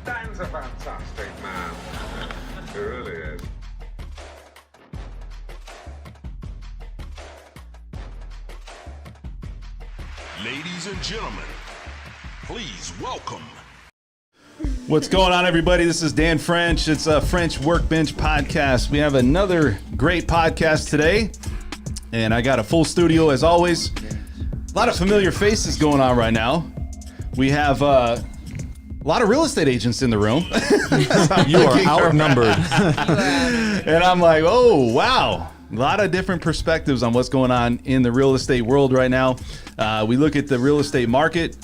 Dan's a fantastic man. He really is. Ladies and gentlemen, please welcome. What's going on, everybody? This is Dan French. It's a French Workbench podcast. We have another great podcast today, and I got a full studio as always. A lot of familiar faces going on right now. We have a lot of real estate agents in the room. You are outnumbered. And I'm like, oh, wow. A lot of different perspectives on what's going on in the real estate world right now. We look at the real estate market.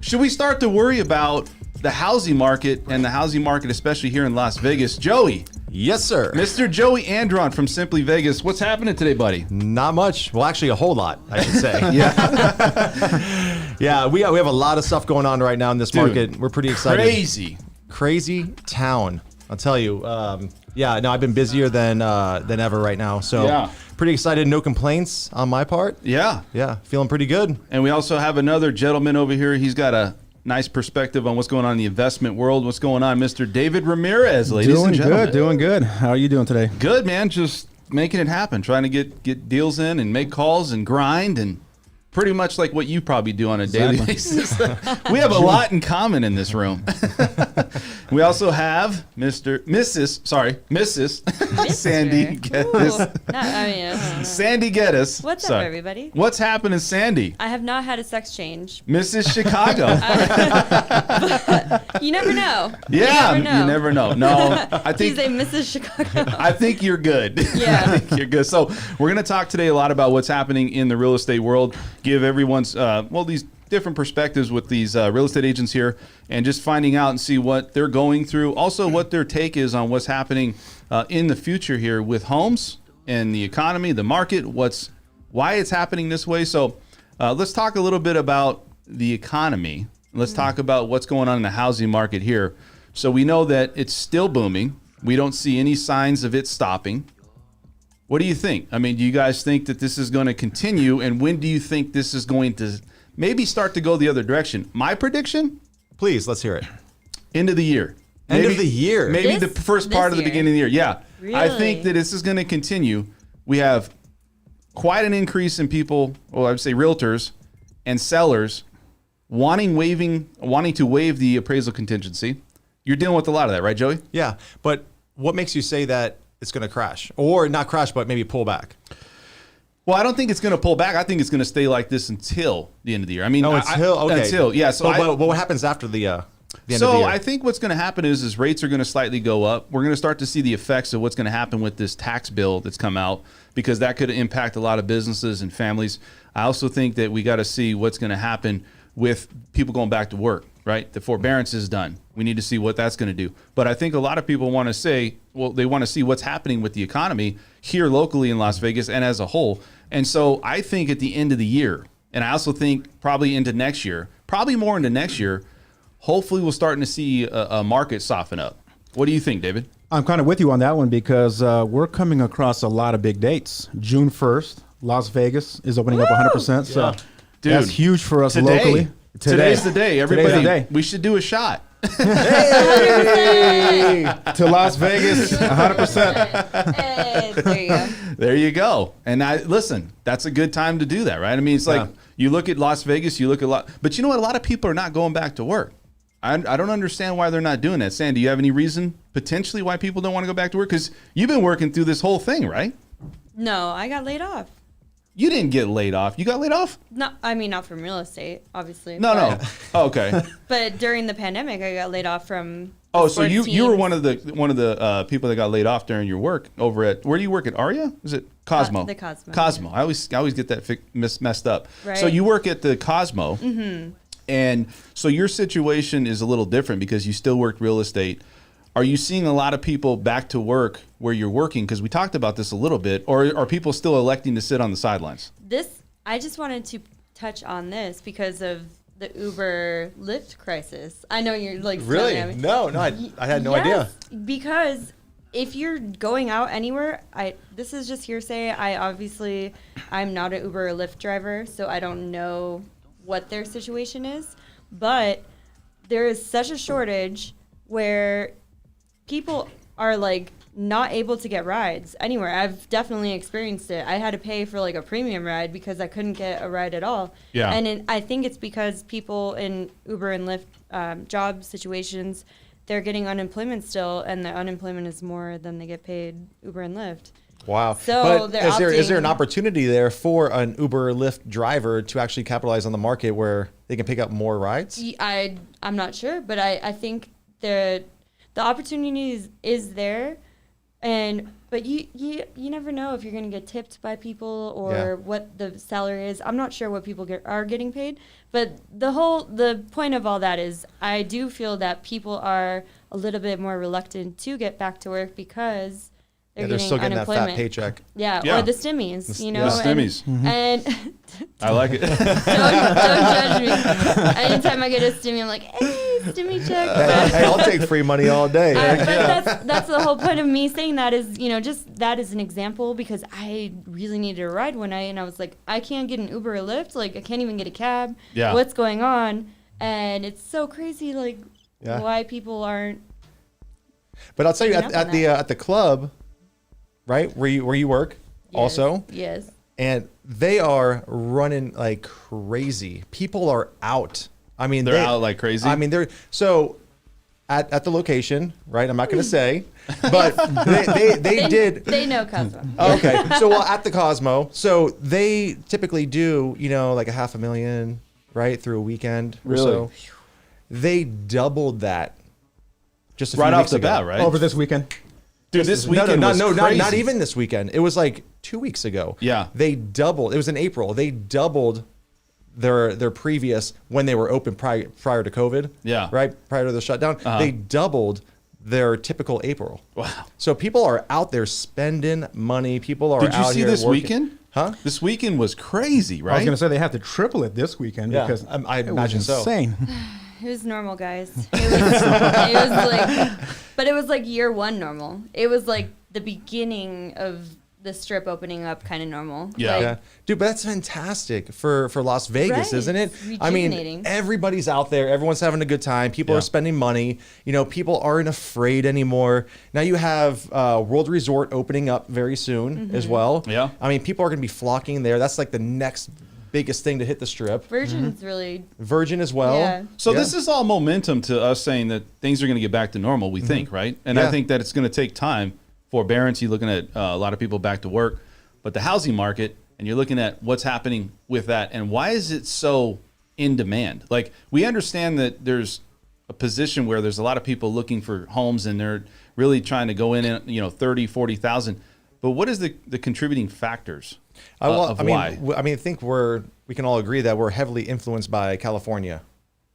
Should we start to worry about the housing market and the housing market, especially here in Las Vegas? Joey. Yes, sir. Mr. Joey Andron from Simply Vegas. What's happening today, buddy? Not much. Well, actually, a whole lot, I should say. Yeah. Yeah, we have a lot of stuff going on right now in this market. We're pretty excited. Crazy town. I'll tell you. I've been busier than ever right now. So pretty excited. No complaints on my part. Yeah. Yeah, feeling pretty good. And we also have another gentleman over here. He's got a nice perspective on what's going on in the investment world. What's going on, Mr. David Ramirez, ladies and gentlemen. Doing good. How are you doing today? Good, man. Just making it happen, trying to get deals in and make calls and grind, and pretty much like what you probably do on a daily basis. We have a lot in common in this room. We also have Mrs. Sandy Geddes. Sandy Geddes. What's up, everybody? What's happening, Sandy? I have not had a sex change. Mrs. Chicago. You never know. Yeah, you never know. No, I think she's a Mrs. Chicago. I think you're good. Yeah. I think you're good. So we're going to talk today a lot about what's happening in the real estate world, give everyone's, these different perspectives with these real estate agents here, and just finding out and see what they're going through. Also, what their take is on what's happening in the future here with homes and the economy, the market, why it's happening this way. So let's talk a little bit about the economy. Let's talk about what's going on in the housing market here. So we know that it's still booming. We don't see any signs of it stopping. What do you think? I mean, do you guys think that this is going to continue? And when do you think this is going to maybe start to go the other direction? My prediction? Please, let's hear it. End of the year. End of the year? Maybe the first part of the beginning of the year. Yeah. Really? I think that this is going to continue. We have quite an increase in people, well, I would say realtors and sellers wanting to waive the appraisal contingency. You're dealing with a lot of that, right, Joey? Yeah, but what makes you say that it's going to crash? Or not crash, but maybe pull back? Well, I don't think it's going to pull back. I think it's going to stay like this until the end of the year. I mean, until, yeah. So, but what happens after the end of the year? So I think what's going to happen is rates are going to slightly go up. We're going to start to see the effects of what's going to happen with this tax bill that's come out, because that could impact a lot of businesses and families. I also think that we got to see what's going to happen with people going back to work, right? The forbearance is done. We need to see what that's going to do. But I think a lot of people want to say, well, they want to see what's happening with the economy here locally in Las Vegas and as a whole. And so I think at the end of the year, and I also think probably into next year, probably more into next year, hopefully we're starting to see a market soften up. What do you think, David? I'm kind of with you on that one because we're coming across a lot of big dates. June 1st, Las Vegas is opening up 100%. So that's huge for us locally. Today's the day. Everybody, we should do a shot. Hey! To Las Vegas, 100%. Hey, there you go. There you go. And listen, that's a good time to do that, right? I mean, it's like you look at Las Vegas, but you know what? A lot of people are not going back to work. I don't understand why they're not doing that. Sam, do you have any reason potentially why people don't want to go back to work? Because you've been working through this whole thing, right? No, I got laid off. You didn't get laid off. You got laid off? No, I mean, not from real estate, obviously. No. Oh, okay. But during the pandemic, I got laid off from. Oh, so you were one of the people that got laid off during your work over at, where do you work at? Aria? Is it Cosmo? The Cosmo. Cosmo. Yeah. I always get that messed up. Right. So you work at the Cosmo. Mm-hmm. And so your situation is a little different because you still worked real estate. Are you seeing a lot of people back to work where you're working? Because we talked about this a little bit. Or are people still electing to sit on the sidelines? I just wanted to touch on this because of the Uber Lyft crisis. I know you're like really? At me. No, I had no idea. Because if you're going out anywhere, this is just hearsay. I'm not an Uber or Lyft driver, so I don't know what their situation is. But there is such a shortage where people are like not able to get rides anywhere. I've definitely experienced it. I had to pay for like a premium ride because I couldn't get a ride at all. Yeah. And I think it's because people in Uber and Lyft job situations, they're getting unemployment still, and the unemployment is more than they get paid Uber and Lyft. Wow. So but is there an opportunity there for an Uber or Lyft driver to actually capitalize on the market where they can pick up more rides? I'm not sure, but I think the opportunity is there. But you never know if you're going to get tipped by people or what the salary is. I'm not sure what people are getting paid, but the point of all that is I do feel that people are a little bit more reluctant to get back to work because they're still getting that fat paycheck. Yeah, Yeah. or the stimmies, The stimmies. And I like it. don't judge me. Anytime I get a stimmy, I'm like, hey, stimmy check. Hey, I'll take free money all day. But that's the whole point of me saying that is, just that is an example because I really needed a ride one night and I was like, I can't get an Uber or Lyft. Like, I can't even get a cab. Yeah. What's going on? And it's so crazy, like, why people aren't. But I'll tell you, at the club, right, where you work also. Yes. And they are running like crazy. People are out. I mean, They're out like crazy? I mean, they're so at the location, right? I'm not going to say, but they did. They know Cosmo. Okay. So, at the Cosmo, so they typically do, like $500,000, right, through a weekend or Really? so. They doubled that just a few Right weeks off the ago. bat, right? Over this weekend. Dude, this weekend was crazy. not even this weekend. It was like 2 weeks ago. Yeah. They doubled. It was in April. They doubled their previous when they were open prior to COVID. Yeah. Right? Prior to the shutdown. They doubled their typical April. Wow. So people are out there spending money. People are Did you out see here this working. weekend? Huh? This weekend was crazy, right? I was going to say they have to triple it this weekend Yeah, because I it was imagine so. insane. It was normal, guys. It was like, but it was like year one normal. It was like the beginning of the strip opening up, kind of normal. Yeah. Like, Yeah, dude, but that's fantastic for Las Vegas, Right. isn't it? It's I mean, rejuvenating. everybody's out there, everyone's having a good time. People Yeah. are spending money. People aren't afraid anymore. Now you have World Resort opening up very soon Mm-hmm. as well. Yeah. I mean, people are going to be flocking there. That's like the next biggest thing to hit the strip. Virgin's really, Virgin as well. Yeah. So Yeah. this is all momentum to us saying that things are going to get back to normal, we think, right? And I Yeah. think that it's going to take time. Forbearance, you're looking at a lot of people back to work. But the housing market, and you're looking at what's happening with that, and why is it so in demand? Like, we understand that there's a position where there's a lot of people looking for homes, and they're really trying to go in at 30, 40,000. But what is the contributing factors of why? I mean, I think we can all agree that we're heavily influenced by California,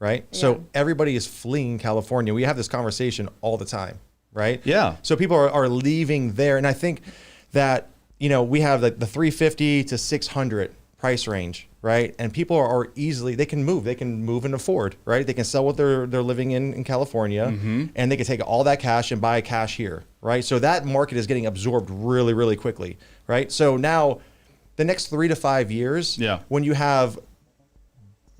right? So Yeah. everybody is fleeing California. We have this conversation all the time, right? Yeah. So people are leaving there, and I think that we have the 350 to 600 price range, right? And people are easily they can move and afford, right? They can sell what they're living in California, and they can take all that cash and buy cash here, right? So that market is getting absorbed really, really quickly, right? So now, the next 3 to 5 years, when you have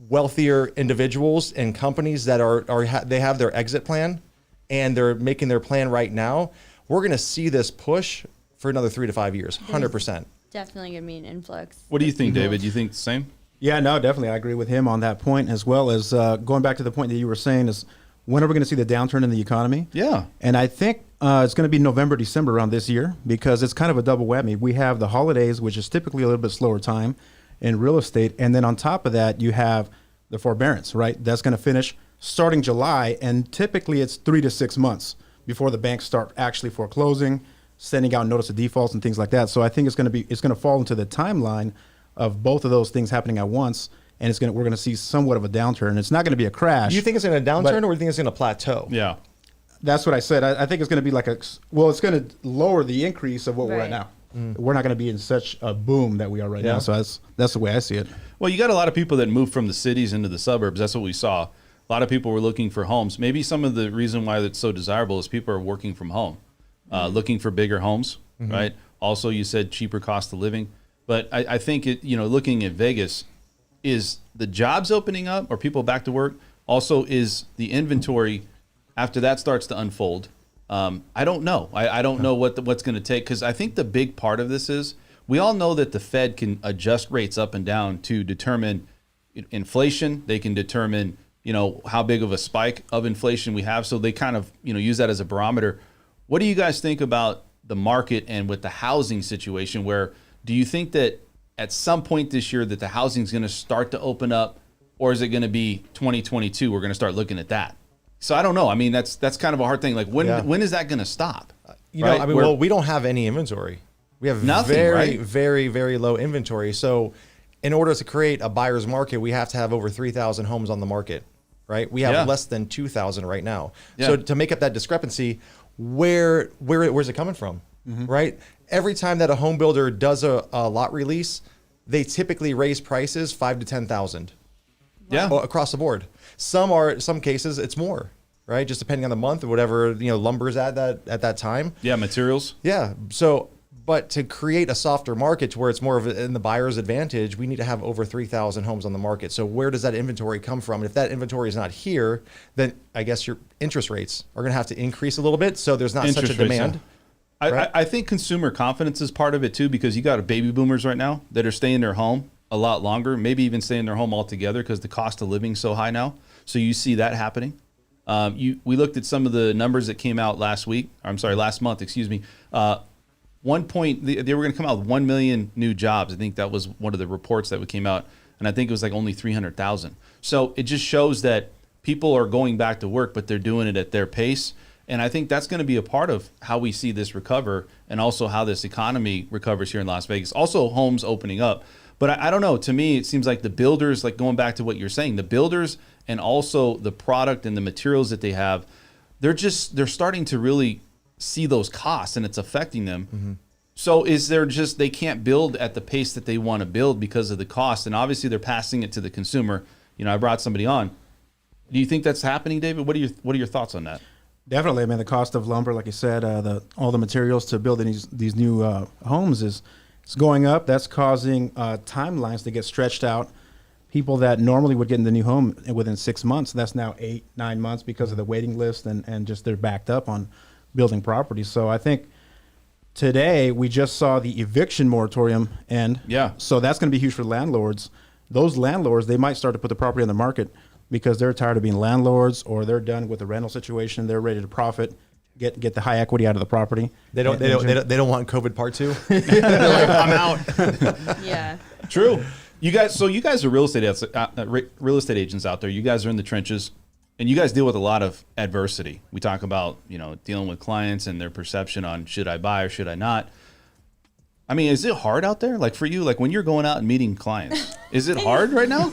wealthier individuals and companies that they have their exit plan and they're making their plan right now, we're going to see this push for another 3 to 5 years, 100%. definitely going to be an influx. What do you think, David? Do you think the same? Yeah, no, definitely. I agree with him on that point, as well as going back to the point that you were saying is when are we going to see the downturn in the economy? Yeah. And I think it's going to be November, December around this year because it's kind of a double whammy. We have the holidays, which is typically a little bit slower time in real estate. And then on top of that, you have the forbearance, right? That's going to finish starting July. And typically it's 3 to 6 months before the banks start actually foreclosing, sending out notice of defaults and things like that. So I think it's going to fall into the timeline of both of those things happening at once, and we're going to see somewhat of a downturn. It's not going to be a crash. Do you think it's going to downturn, or do you think it's going to plateau? Yeah. That's what I said. I think it's going to be it's going to lower the increase of what we're at now. We're not going to be in such a boom that we are right now. So that's the way I see it. Well, you got a lot of people that moved from the cities into the suburbs. That's what we saw. A lot of people were looking for homes. Maybe some of the reason why it's so desirable is people are working from home, looking for bigger homes, right? Also, you said cheaper cost of living. But I think looking at Vegas, is the jobs opening up? Are people back to work? Also, is the inventory after that starts to unfold, I don't know. I don't know what's going to take, because I think the big part of this is we all know that the Fed can adjust rates up and down to determine inflation. They can determine, how big of a spike of inflation we have. So they kind of, use that as a barometer. What do you guys think about the market and with the housing situation? Where do you think that at some point this year that the housing is going to start to open up, or is it going to be 2022? We're going to start looking at that. So I don't know. I mean, that's kind of a hard thing. Like when is that going to stop? Right? Well, we don't have any inventory. We have nothing, very, right? very, very low inventory. So in order to create a buyer's market, we have to have over 3,000 homes on the market, right? We have less than 2,000 right now. Yeah. So to make up that discrepancy, where's it coming from, right? Every time that a home builder does a lot release, they typically raise prices 5,000 to 10,000. Yeah, across the board. Some cases it's more, right? Just depending on the month or whatever lumber's at that time. Yeah, materials. Yeah. So, but to create a softer market to where it's more of in the buyer's advantage, we need to have over 3,000 homes on the market. So where does that inventory come from? And if that inventory is not here, then I guess your interest rates are going to have to increase a little bit. So there's not such a demand. I think consumer confidence is part of it too, because you got baby boomers right now that are staying in their home a lot longer, maybe even stay in their home altogether because the cost of living is so high now. So you see that happening. We looked at some of the numbers that came out last month, excuse me. One point, they were going to come out with 1 million new jobs. I think that was one of the reports that came out. And I think it was like only 300,000. So it just shows that people are going back to work, but they're doing it at their pace. And I think that's going to be a part of how we see this recover, and also how this economy recovers here in Las Vegas. Also homes opening up. But I don't know. To me, it seems like the builders, like going back to what you're saying, the builders and also the product and the materials that they have, they're starting to really see those costs, and it's affecting them. Mm-hmm. So is there just, they can't build at the pace that they want to build because of the cost, and obviously they're passing it to the consumer. I brought somebody on. Do you think that's happening, David? What are your thoughts on that? Definitely. I mean, the cost of lumber, like you said, all the materials to build these new homes is going up. That's causing timelines to get stretched out. People that normally would get in the new home within 6 months, that's now 8-9 months because of the waiting list and just they're backed up on building properties. So I think today we just saw the eviction moratorium end. Yeah. So that's going to be huge for landlords. Those landlords, they might start to put the property on the market because they're tired of being landlords, or they're done with the rental situation. They're ready to profit, get the high equity out of the property. They don't want COVID part 2. They're like, I'm out. Yeah. True. You guys are real estate agents out there. You guys are in the trenches, and you guys deal with a lot of adversity. We talk about, dealing with clients and their perception on should I buy or should I not. I mean, is it hard out there? Like for you, like when you're going out and meeting clients, is it hard right now?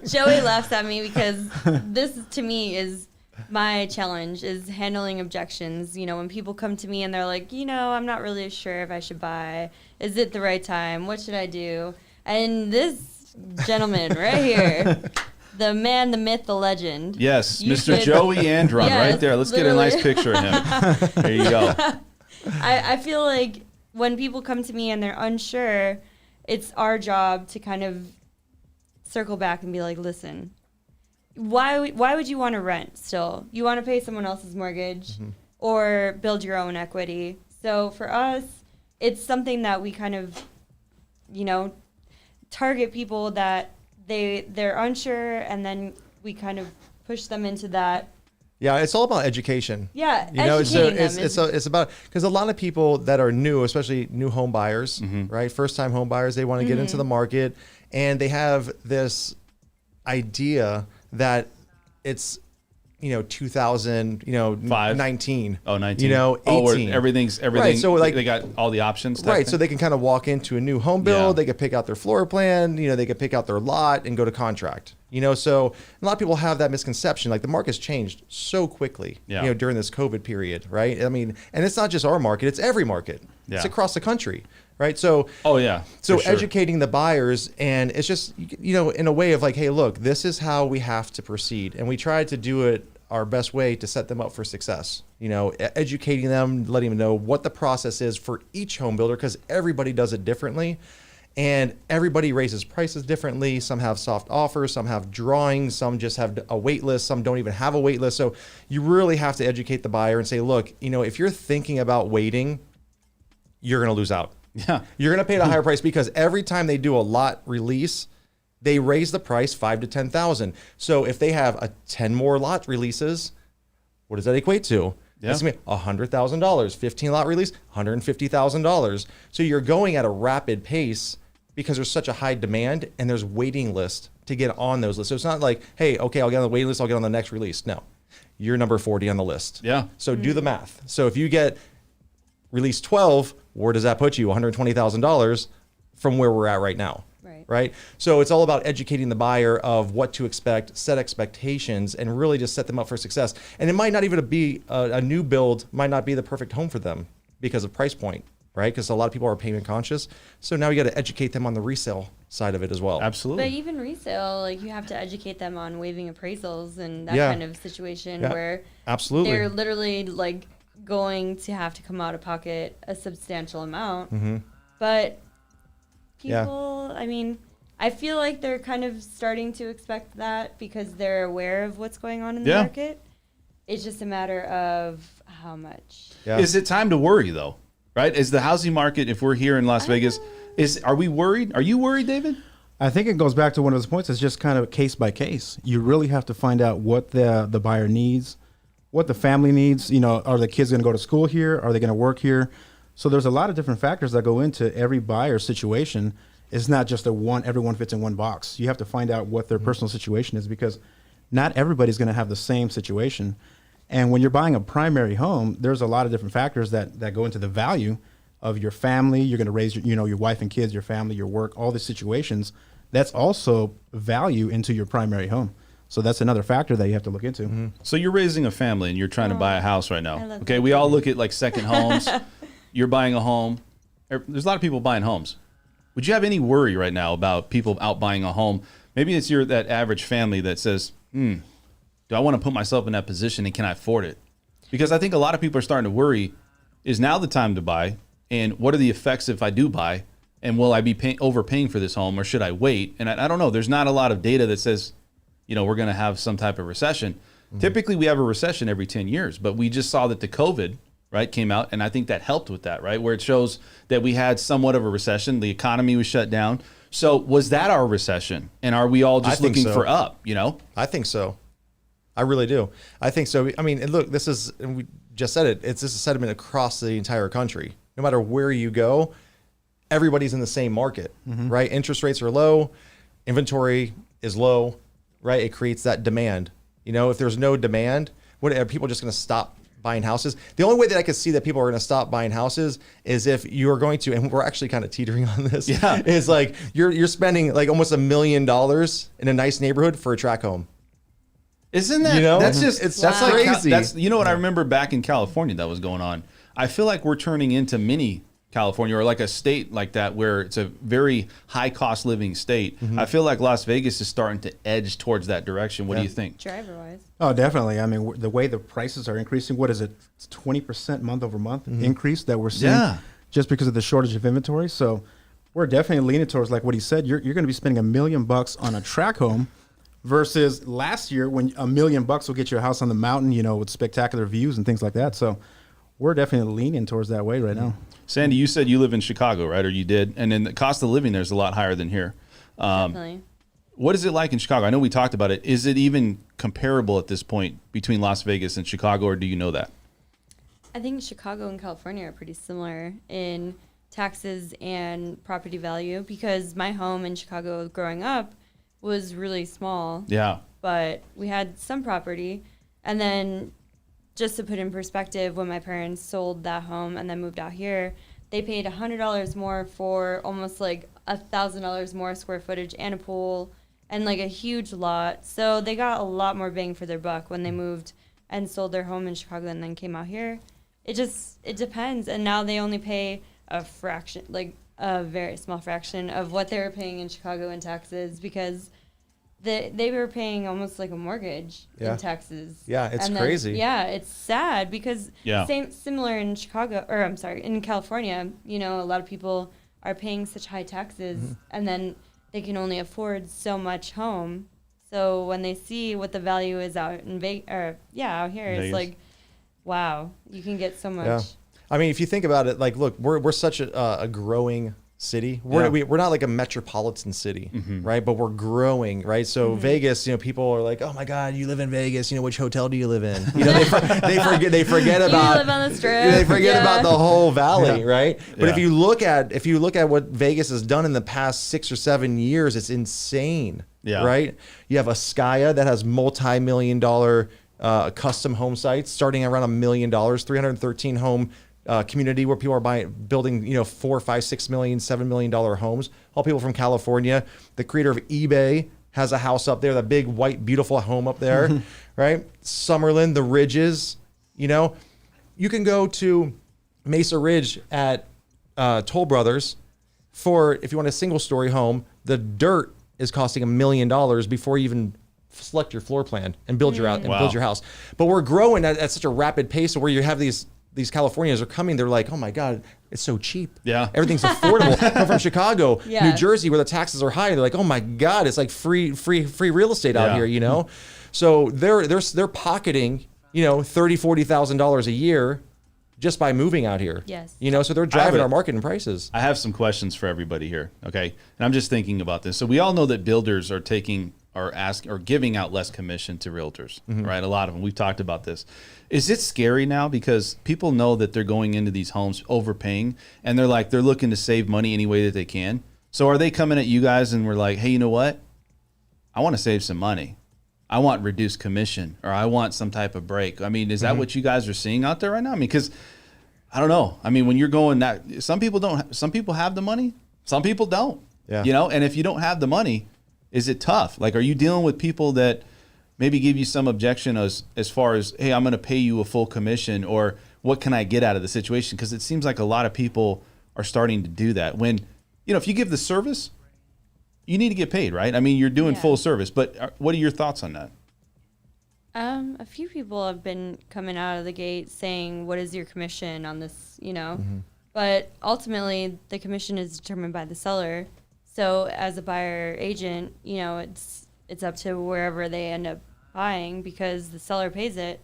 Joey laughs at me because this to me is my challenge, is handling objections. When people come to me and they're like, I'm not really sure if I should buy. Is it the right time? What should I do? And this gentleman right here, the man, the myth, the legend. Yes, Mr. Joey Andron, yes, right there. Let's literally get a nice picture of him. There you go. I feel like when people come to me and they're unsure, it's our job to kind of circle back and be like, listen, why would you want to rent still? You want to pay someone else's mortgage or build your own equity. So for us, it's something that we kind of, target people that they're unsure, and then we kind of push them into that. Yeah, it's all about education. Yeah, it's about, because a lot of people that are new, especially new home buyers, right? First time home buyers, they want to get into the market, and they have this idea that it's 2019. Oh, 19. 18. Everything's right, so like they got all the options. Right, so they can kind of walk into a new home build. Yeah. They could pick out their floor plan. They could pick out their lot and go to contract. So a lot of people have that misconception. Like the market's changed so quickly. Yeah. During this COVID period, right? I mean, and it's not just our market; it's every market. Yeah. It's across the country. Right. So, So educating the buyers, and it's just, in a way of like, hey, look, this is how we have to proceed. And we try to do it our best way to set them up for success, educating them, letting them know what the process is for each home builder, because everybody does it differently. And everybody raises prices differently. Some have soft offers, some have drawings, some just have a wait list, some don't even have a wait list. So you really have to educate the buyer and say, look, if you're thinking about waiting, you're going to lose out. Yeah. You're going to pay a higher price because every time they do a lot release, they raise the price $5,000 to $10,000. So if they have 10 more lot releases, what does that equate to? Yeah. That's going to be $100,000. 15 lot release, $150,000. So you're going at a rapid pace because there's such a high demand and there's waiting list to get on those lists. So it's not like, hey, okay, I'll get on the waiting list, I'll get on the next release. No, you're number 40 on the list. Yeah. So do the math. So if you get release 12, where does that put you? $120,000 from where we're at right now. Right. So it's all about educating the buyer of what to expect, set expectations, and really just set them up for success. And it might not even be a new build, might not be the perfect home for them because of price point, right? Because a lot of people are payment conscious. So now you got to educate them on the resale side of it as well. Absolutely. But even resale, like you have to educate them on waiving appraisals and that kind of situation where absolutely they're literally like going to have to come out of pocket a substantial amount. But people, I mean, I feel like they're kind of starting to expect that because they're aware of what's going on in the market. It's just a matter of how much. Yeah. Is it time to worry though? Right? Is the housing market, if we're here in Las Vegas, are we worried? Are you worried, David? I think it goes back to one of those points. It's just kind of case by case. You really have to find out what the buyer needs, what the family needs. Are the kids going to go to school here? Are they going to work here? So there's a lot of different factors that go into every buyer's situation. It's not just everyone fits in one box. You have to find out what their personal situation is because not everybody's going to have the same situation. And when you're buying a primary home, there's a lot of different factors that go into the value of your family. You're going to raise your wife and kids, your family, your work, all these situations. That's also value into your primary home. So that's another factor that you have to look into. So you're raising a family and you're trying to buy a house right now. Okay, we all look at like second homes. You're buying a home. There's a lot of people buying homes. Would you have any worry right now about people out buying a home? Maybe it's that average family that says, do I want to put myself in that position and can I afford it? Because I think a lot of people are starting to worry, is now the time to buy? And what are the effects if I do buy? And will I be overpaying for this home or should I wait? And I don't know. There's not a lot of data that says, we're going to have some type of recession. Typically we have a recession every 10 years, but we just saw that the COVID came out, and I think that helped with that, right? Where it shows that we had somewhat of a recession, the economy was shut down. So was that our recession? And are we all just looking for up, I think so. I really do. I think so. I mean, look, and we just said it, it's just a sentiment across the entire country. No matter where you go, everybody's in the same market, right? Interest rates are low, inventory is low, right? It creates that demand. If there's no demand, are people just going to stop buying houses? The only way that I could see that people are going to stop buying houses is if you are going to, and we're actually kind of teetering on this, is like you're spending like almost $1 million in a nice neighborhood for a tract home. Isn't that, that's just, that's like crazy. That's, what I remember back in California that was going on. I feel like we're turning into mini California or like a state like that where it's a very high cost living state. I feel like Las Vegas is starting to edge towards that direction. What do you think? Driver wise. Oh, definitely. I mean, the way the prices are increasing, what is it? It's 20% month over month increase that we're seeing just because of the shortage of inventory. So we're definitely leaning towards, like what he said, you're going to be spending $1 million on a tract home versus last year when $1 million will get you a house on the mountain, with spectacular views and things like that. So we're definitely leaning towards that way right now. Sandy, you said you live in Chicago, right? Or you did. And then the cost of living there is a lot higher than here. Definitely. What is it like in Chicago? I know we talked about it. Is it even comparable at this point between Las Vegas and Chicago, or do you know that? I think Chicago and California are pretty similar in taxes and property value because my home in Chicago growing up was really small. Yeah. But we had some property. And then just to put in perspective, when my parents sold that home and then moved out here, they paid $100 more for almost like $1,000 more square footage and a pool and like a huge lot. So they got a lot more bang for their buck when they moved and sold their home in Chicago and then came out here. It depends. And now they only pay a fraction, like a very small fraction of what they were paying in Chicago in taxes because they were paying almost like a mortgage in taxes. Yeah, it's crazy. Yeah, it's sad because similar in Chicago, or I'm sorry, in California, a lot of people are paying such high taxes, and then they can only afford so much home. So when they see what the value is out in out here, it's like, wow, you can get so much. Yeah. I mean, if you think about it, like, look, we're such a growing city. We're not like a metropolitan city, right? But we're growing, right? So Vegas, people are like, oh my God, you live in Vegas. Which hotel do you live in? They forget about. You live on the Strip. They forget about the whole valley, right? But if you look at what Vegas has done in the past 6 or 7 years, it's insane, right? You have Askaya that has multi-million-dollar custom home sites starting around $1 million, 313 home. Community where people are building, $4, $5, $6 million, $7 million homes. All people from California. The creator of eBay has a house up there, that big white beautiful home up there, right? Summerlin, the Ridges. You can go to Mesa Ridge at Toll Brothers for, if you want a single story home, the dirt is costing $1 million before you even select your floor plan and build your build your house. But we're growing at such a rapid pace where you have these Californians are coming. They're like, oh my God, it's so cheap. Yeah. Everything's affordable. I'm from Chicago, New Jersey, where the taxes are high. They're like, oh my God, it's like free real estate out here, So they're pocketing, $30,000-$40,000 a year just by moving out here. Yes. So they're driving our market and prices. I have some questions for everybody here. Okay. And I'm just thinking about this. So we all know that builders are giving out less commission to realtors, right? A lot of them. We've talked about this. Is it scary now because people know that they're going into these homes overpaying, and they're looking to save money any way that they can? So are they coming at you guys and we're like, hey, you know what? I want to save some money. I want reduced commission, or I want some type of break. I mean, is that what you guys are seeing out there right now? I mean, because I don't know. I mean, when you're going that, some people have the money, some people don't. Yeah. And if you don't have the money, is it tough? Like, are you dealing with people that maybe give you some objection as far as, hey, I'm going to pay you a full commission, or what can I get out of the situation? Because it seems like a lot of people are starting to do that. When, if you give the service, you need to get paid, right? I mean, you're doing full service, but what are your thoughts on that? A few people have been coming out of the gate saying, what is your commission on this, But ultimately, the commission is determined by the seller. So as a buyer agent, it's up to wherever they end up buying because the seller pays it.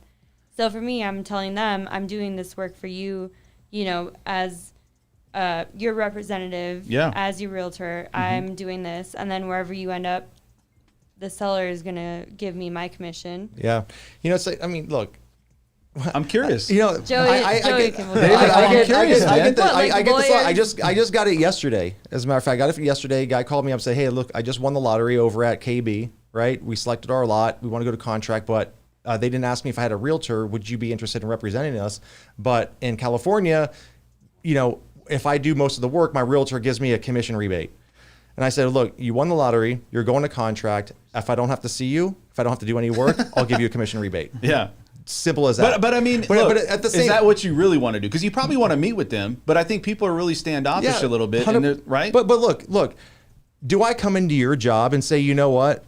So for me, I'm telling them I'm doing this work for you, as your representative, as your realtor. I'm doing this, and then wherever you end up, the seller is gonna give me my commission. Yeah, it's like, I mean, look. I'm curious. Joey I'm curious. I just got it yesterday. As a matter of fact, I got it yesterday. A guy called me up and said, hey, look, I just won the lottery over at KB, right? We selected our lot. We want to go to contract, but they didn't ask me if I had a realtor. Would you be interested in representing us? But in California, if I do most of the work, my realtor gives me a commission rebate. And I said, look, you won the lottery. You're going to contract. If I don't have to see you, if I don't have to do any work, I'll give you a commission rebate. Yeah. Simple as that. But I mean, look, at the same, is that what you really want to do? Because you probably want to meet with them, but I think people are really standoffish a little bit, right? But look, do I come into your job and say, you know what?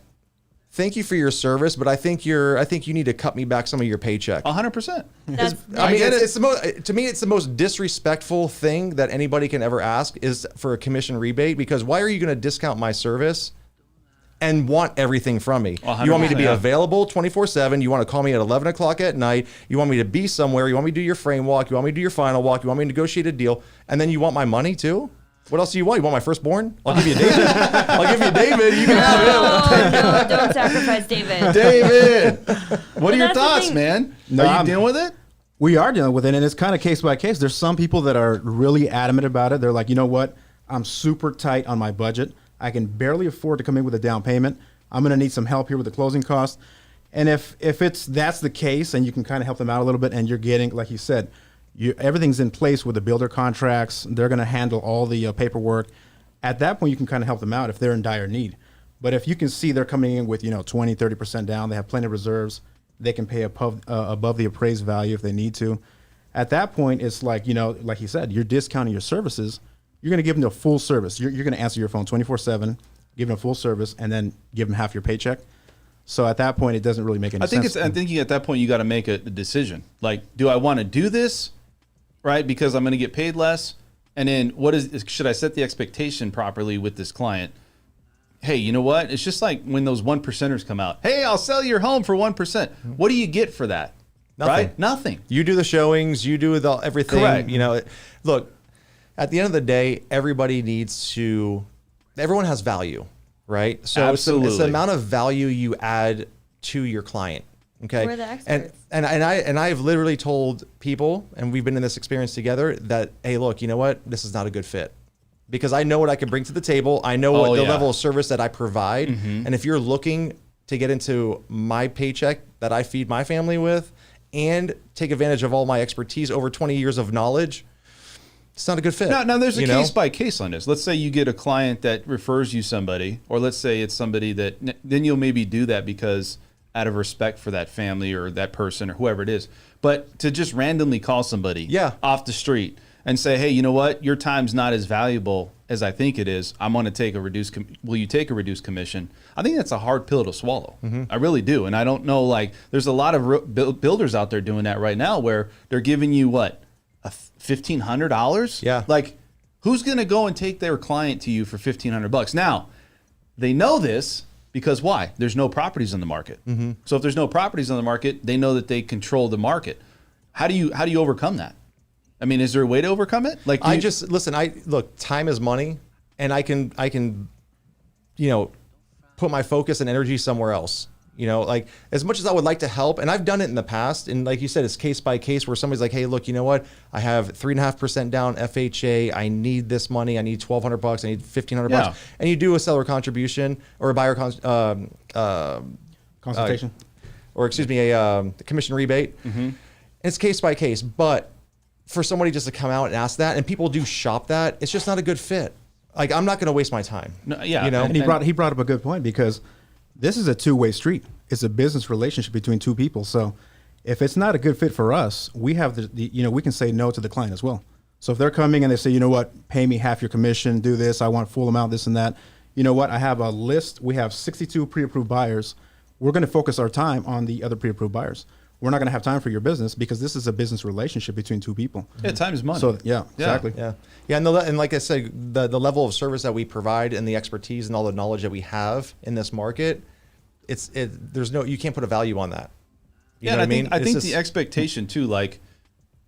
Thank you for your service, but I think you need to cut me back some of your paycheck. 100%. I mean, it's the most, to me, it's the most disrespectful thing that anybody can ever ask is for a commission rebate. Because why are you going to discount my service and want everything from me? You want me to be available 24/7. You want to call me at 11 o'clock at night. You want me to be somewhere. You want me to do your frame walk. You want me to do your final walk. You want me to negotiate a deal. And then you want my money too? What else do you want? You want my firstborn? I'll give you David. I'll give you David. You can have him. No, don't sacrifice David. David. What are your thoughts, man? No, are you dealing with it? We are dealing with it, and it's kind of case by case. There's some people that are really adamant about it. They're like, you know what? I'm super tight on my budget. I can barely afford to come in with a down payment. I'm going to need some help here with the closing costs. And if that's the case, and you can kind of help them out a little bit, and you're getting, like you said, everything's in place with the builder contracts. They're going to handle all the paperwork. At that point, you can kind of help them out if they're in dire need. But if you can see they're coming in with 20, 30% down, they have plenty of reserves, they can pay above the appraised value if they need to. At that point, it's like, like you said, you're discounting your services. You're going to give them a full service. You're going to answer your phone 24/7, give them a full service, and then give them half your paycheck. So at that point, it doesn't really make any sense. I think at that point, you got to make a decision. Like, do I want to do this, right, because I'm going to get paid less, And then should I set the expectation properly with this client? Hey, you know what? It's just like when those 1%ers come out. Hey, I'll sell your home for 1%. What do you get for that? Nothing. Right? Nothing. You do the showings, you do everything. Correct. You know, look, at the end of the day, everyone has value, right? So it's the amount of value you add to your client. Okay. We're the experts. And I've literally told people, and we've been in this experience together, that, hey, look, you know what? This is not a good fit. Because I know what I can bring to the table. I know what the level of service that I provide. And if you're looking to get into my paycheck that I feed my family with and take advantage of all my expertise over 20 years of knowledge, it's not a good fit. Now there's a case by case on this. Let's say you get a client that refers you somebody, or let's say it's somebody that then you'll maybe do that because out of respect for that family or that person or whoever it is. But to just randomly call somebody off the street and say, hey, you know what? Your time's not as valuable as I think it is. I'm going to take a reduced. Will you take a reduced commission? I think that's a hard pill to swallow. I really do. And I don't know, like, there's a lot of builders out there doing that right now where they're giving you what? $1,500? Yeah. Like, who's going to go and take their client to you for $1,500? Now, they know this because why? There's no properties on the market. So if there's no properties on the market, they know that they control the market. How do you overcome that? I mean, is there a way to overcome it? Like, look, time is money, and I can, you know, put my focus and energy somewhere else. You know, like, as much as I would like to help, and I've done it in the past, and like you said, it's case by case where somebody's like, hey, look, you know what? I have 3.5% down FHA. I need this money. I need $1,200. I need $1,500. And you do a seller contribution or a buyer Consultation. A commission rebate. And it's case by case, but for somebody just to come out and ask that, and people do shop that, it's just not a good fit. Like, I'm not going to waste my time. No, yeah. You know? And he brought up a good point, because this is a two-way street. It's a business relationship between two people. So if it's not a good fit for us, we have we can say no to the client as well. So if they're coming and they say, you know what, pay me half your commission, do this, I want full amount, this and that. You know what, I have a list. We have 62 pre-approved buyers. We're going to focus our time on the other pre-approved buyers. We're not going to have time for your business because this is a business relationship between two people. Yeah, time is money. So exactly. Yeah. And like I said, the level of service that we provide and the expertise and all the knowledge that we have in this market, you can't put a value on that. You know what I mean? I think the expectation too, like,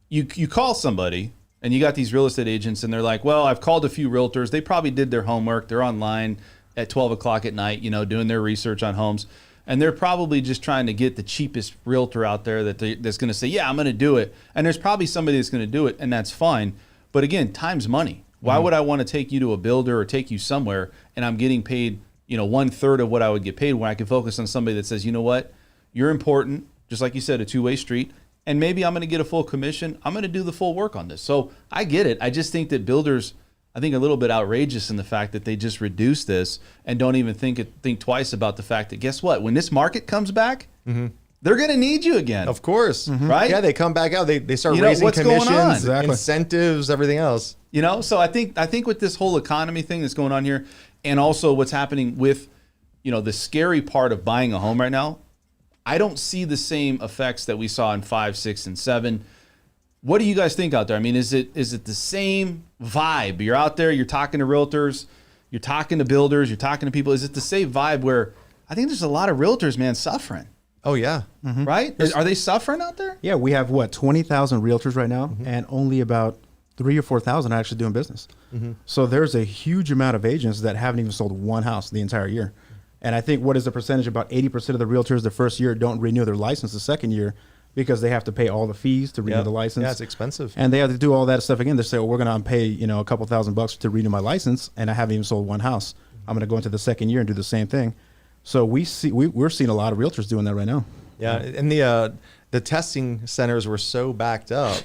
you call somebody and you got these real estate agents and they're like, well, I've called a few realtors. They probably did their homework. They're online at 12 o'clock at night, you know, doing their research on homes. And they're probably just trying to get the cheapest realtor out there that's going to say, yeah, I'm going to do it. And there's probably somebody that's going to do it, and that's fine. But again, time's money. Why would I want to take you to a builder or take you somewhere and I'm getting paid, you know, 1/3 of what I would get paid, when I can focus on somebody that says, you know what, you're important, just like you said, a two-way street, and maybe I'm going to get a full commission. I'm going to do the full work on this. So I get it. I just think that builders, I think, a little bit outrageous in the fact that they just reduce this and don't even think twice about the fact that, guess what, when this market comes back, they're going to need you again. Of course. Right? Yeah, they come back out. They start raising what's going on? commissions, Exactly. incentives, everything else. You know, so I think with this whole economy thing that's going on here, and also what's happening with, you know, the scary part of buying a home right now, I don't see the same effects that we saw in 5, 6, and 7. What do you guys think out there? I mean, is it the same vibe? You're out there, you're talking to realtors, you're talking to builders, you're talking to people. Is it the same vibe where I think there's a lot of realtors, man, suffering? Oh, yeah. Right? Are they suffering out there? Yeah, we have 20,000 realtors right now, and only about 3,000 or 4,000 are actually doing business. So there's a huge amount of agents that haven't even sold one house the entire year. And I think, what is the percentage? About 80% of the realtors the first year don't renew their license the second year, because they have to pay all the fees to renew the license. Yeah, it's expensive. And they have to do all that stuff again. They say, well, we're going to pay, a couple $1,000 to renew my license, and I haven't even sold one house. I'm going to go into the second year and do the same thing. So we're seeing a lot of realtors doing that right now. Yeah, and the testing centers were so backed up,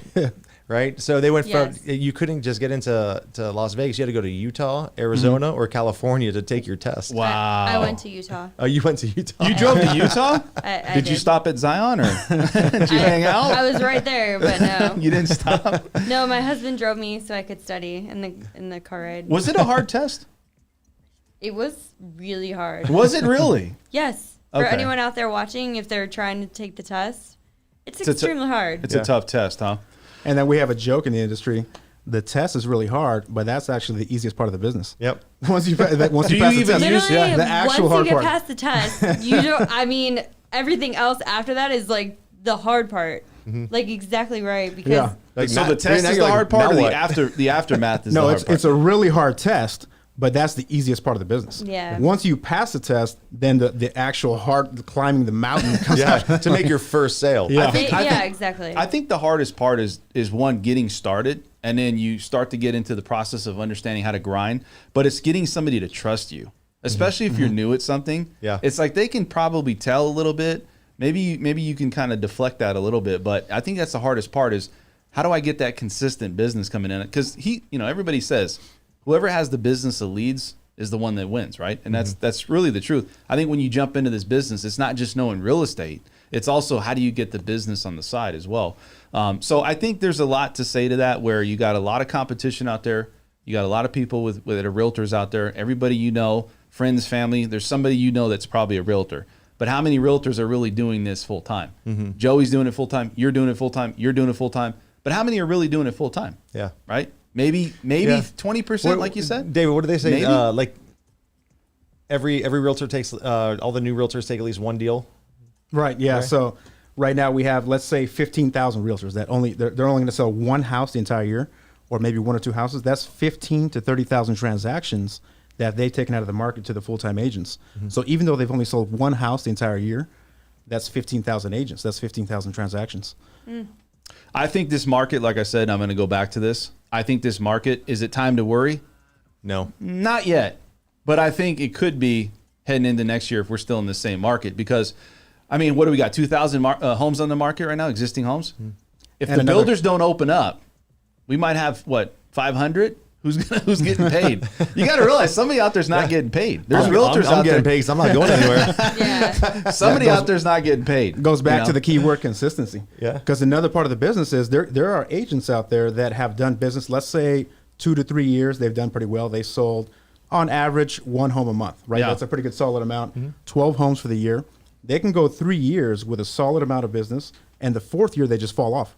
right? So they went from, you couldn't just get into Las Vegas. You had to go to Utah, Arizona, or California to take your test. Wow. I went to Utah. Oh, you went to Utah? You drove to Utah? I did you stop at Zion, or did you hang out? I was right there, but no. You didn't stop? No, my husband drove me so I could study in the car ride. Was it a hard test? It was really hard. Was it really? Yes. For Okay. anyone out there watching, if they're trying to take the test, it's extremely hard. It's a tough test, huh? And then we have a joke in the industry. The test is really hard, but that's actually the easiest part of the business. Yep. Once you pass the test, Literally, the actual hard once you part. get past the test, you don't. I mean, everything else after that is like the hard part. Like exactly right because. Yeah. Like, So Matt, the test now is you're the hard part, or now the what? the aftermath is No, the hard it's part? it's a really hard test, but that's the easiest part of the business. Yeah. Once you pass the test, then the actual hard climbing the mountain comes Yeah, out. to make your first sale. Yeah. Exactly. I think the hardest part is one, getting started, and then you start to get into the process of understanding how to grind. But it's getting somebody to trust you, especially if you're new at something. Yeah. It's like they can probably tell a little bit. Maybe you can kind of deflect that a little bit. But I think that's the hardest part is how do I get that consistent business coming in? Because everybody says whoever has the business that leads is the one that wins, right? And that's really the truth. I think when you jump into this business, it's not just knowing real estate. It's also how do you get the business on the side as well. So I think there's a lot to say to that, where you got a lot of competition out there. You got a lot of people that are realtors out there. Everybody you know, friends, family, there's somebody you know that's probably a realtor. But how many realtors are really doing this full time? Joey's doing it full time. You're doing it full time. You're doing it full time. But how many are really doing it full time? Yeah. Right? Maybe 20%, like you said. David, what do they say? Maybe? Like every realtor takes all the new realtors take at least one deal. Right. Yeah. Okay. So right now we have, let's say, 15,000 realtors that they're only going to sell one house the entire year, or maybe one or two houses. That's 15 to 30,000 transactions that they've taken out of the market to the full-time agents. So even though they've only sold one house the entire year, that's 15,000 agents. That's 15,000 transactions. I think this market, like I said, I'm going to go back to this. I think this market, is it time to worry? No. Not yet. But I think it could be heading into next year if we're still in the same market. Because, I mean, what do we got? 2,000 homes on the market right now, existing homes? If And the builders don't open up, we might have, 500? Who's getting paid? You got to realize somebody out there's not getting paid. There's realtors I'm out getting there. paid because I'm not going anywhere. Yeah. Somebody out there's not getting paid. Goes back you to know? the key word, consistency. Yeah. Because another part of the business is there are agents out there that have done business, let's say 2 to 3 years, they've done pretty well. They sold on average one home a month, right? Yeah. That's a pretty good solid amount. 12 homes for the year. They can go 3 years with a solid amount of business, and the fourth year they just fall off.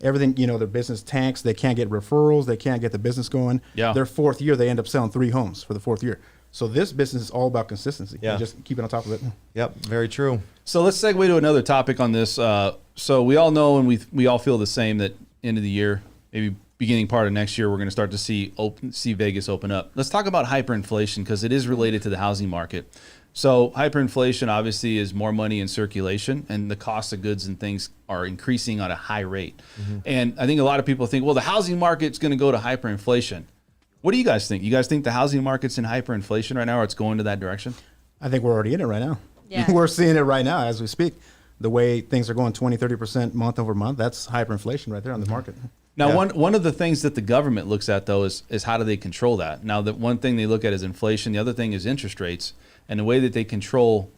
Everything, their business tanks. They can't get referrals. They can't get the business going. Yeah. Their fourth year, they end up selling 3 homes for the fourth year. So this business is all about consistency. Yeah. And just keeping on top of it. Yep, very true. So let's segue to another topic on this. So we all know and we all feel the same that end of the year, maybe beginning part of next year, we're going to start to see Vegas open up. Let's talk about hyperinflation because it is related to the housing market. So hyperinflation obviously is more money in circulation, and the cost of goods and things are increasing at a high rate. And I think a lot of people think, well, the housing market's going to go to hyperinflation. What do you guys think? You guys think the housing market's in hyperinflation right now, or it's going to that direction? I think we're already in it right now. Yeah. We're seeing it right now as we speak. The way things are going 20, 30% month over month, that's hyperinflation right there on the market. Now, Yeah. one of the things that the government looks at, though, is how do they control that? Now, the one thing they look at is inflation. The other thing is interest rates. And the way that they control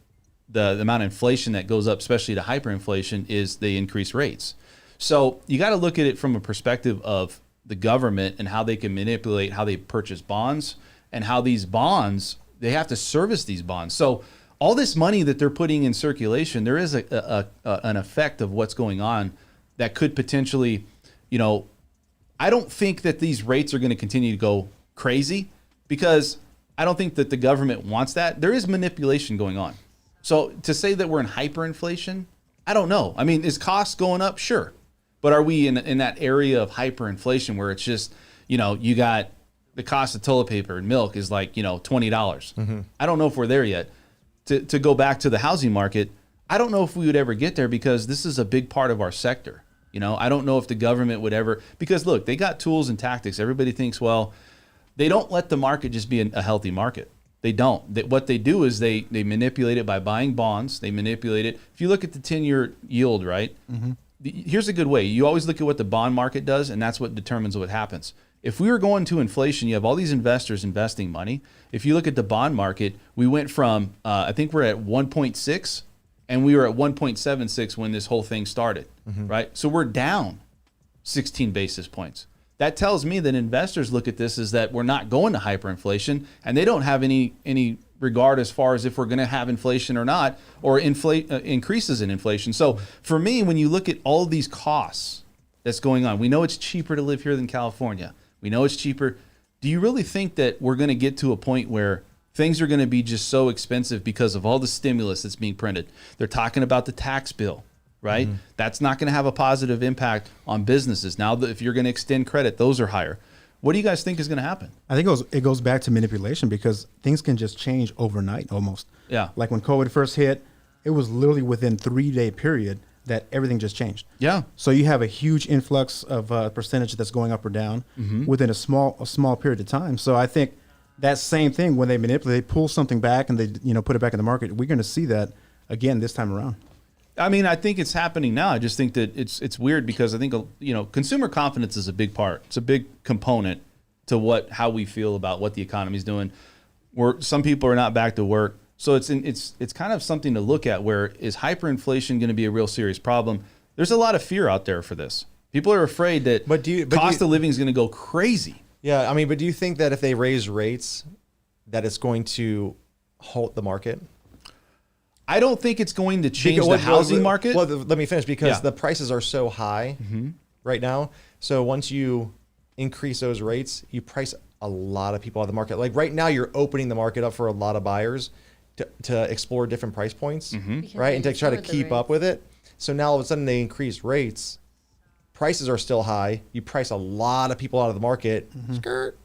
the amount of inflation that goes up, especially to hyperinflation, is they increase rates. So you got to look at it from a perspective of the government and how they can manipulate how they purchase bonds and how these bonds, they have to service these bonds. So all this money that they're putting in circulation, there is an effect of what's going on that could potentially, I don't think that these rates are going to continue to go crazy because I don't think that the government wants that. There is manipulation going on. So to say that we're in hyperinflation, I don't know. I mean, is costs going up? Sure. But are we in that area of hyperinflation where it's just, you got the cost of toilet paper and milk is like, $20. I don't know if we're there yet. To go back to the housing market, I don't know if we would ever get there because this is a big part of our sector. I don't know if the government would ever, because look, they got tools and tactics. Everybody thinks, well, they don't let the market just be a healthy market. They don't. What they do is they manipulate it by buying bonds. They manipulate it. If you look at the 10-year yield, right? Here's a good way. You always look at what the bond market does, and that's what determines what happens. If we were going to inflation, you have all these investors investing money. If you look at the bond market, we went from, I think we're at 1.6, and we were at 1.76 when this whole thing started, right? So we're down 16 basis points. That tells me that investors look at this as that we're not going to hyperinflation, and they don't have any regard as far as if we're going to have inflation or not, or increases in inflation. So for me, when you look at all of these costs that's going on. We know it's cheaper to live here than California. We know it's cheaper. Do you really think that we're going to get to a point where things are going to be just so expensive because of all the stimulus that's being printed? They're talking about the tax bill, right? That's not going to have a positive impact on businesses. Now, if you're going to extend credit, those are higher. What do you guys think is going to happen? I think it goes back to manipulation because things can just change overnight almost. Yeah. Like when COVID first hit, it was literally within 3-day period that everything just changed. Yeah. So you have a huge influx of percentage that's going up or down within a small period of time. So I think that same thing when they manipulate, they pull something back and they put it back in the market. We're going to see that again this time around. I mean, I think it's happening now. I just think that it's weird because I think consumer confidence is a big part. It's a big component to how we feel about what the economy is doing. Some people are not back to work, so it's kind of something to look at. Where is hyperinflation going to be a real serious problem? There's a lot of fear out there for this. People are afraid that cost of living is going to go crazy. Yeah, I mean, but do you think that if they raise rates, that it's going to halt the market? I don't think it's going to change the housing market. Well, let me finish because the prices are so high right now. So once you increase those rates, you price a lot of people out of the market. Like right now, you're opening the market up for a lot of buyers to explore different price points, right? And to try to keep up with it. So now all of a sudden they increase rates. Prices are still high. You price a lot of people out of the market. Skirt.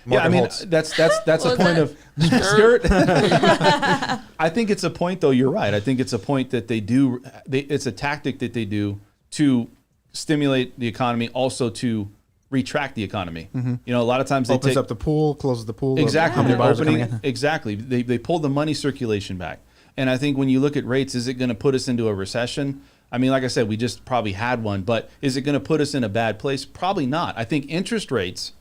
Yeah, I mean, that's a point of skirt. I think it's a point, though. You're right. I think it's a point that it's a tactic that they do to stimulate the economy, also to retract the economy. A lot of times they opens up the pool, closes the pool. Exactly. They're Opening, exactly. They pull the money circulation back. And I think when you look at rates, is it going to put us into a recession? I mean, like I said, we just probably had one, but is it going to put us in a bad place? Probably not. I think interest rates,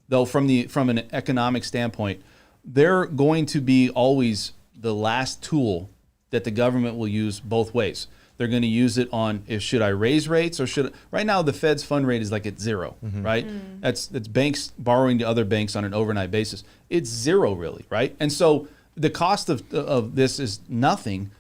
though, from an economic standpoint, they're going to be always the last tool that the government will use both ways. They're going to use it on should I raise rates or right now the Fed's fund rate is like at 0, right? That's banks borrowing to other banks on an overnight basis. It's 0 really, right? And so the cost of this is nothing.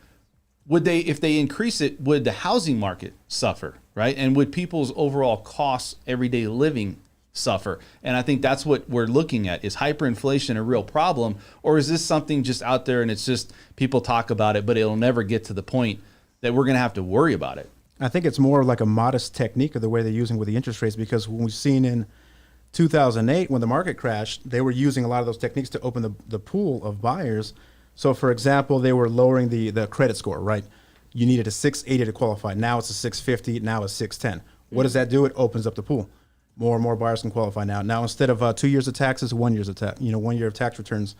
If they increase it, would the housing market suffer, right? And would people's overall costs, everyday living, suffer? And I think that's what we're looking at. Is hyperinflation a real problem, or is this something just out there and it's just people talk about it, but it'll never get to the point that we're going to have to worry about it? I think it's more like a modest technique of the way they're using with the interest rates, because when we've seen in 2008 when the market crashed, they were using a lot of those techniques to open the pool of buyers. So, for example, they were lowering the credit score, right? You needed a 680 to qualify. Now it's a 650. Now it's 610. What does that do? It opens up the pool. More and more buyers can qualify now. Now, instead of 2 years of taxes, 1 year's of 1 year of tax returns,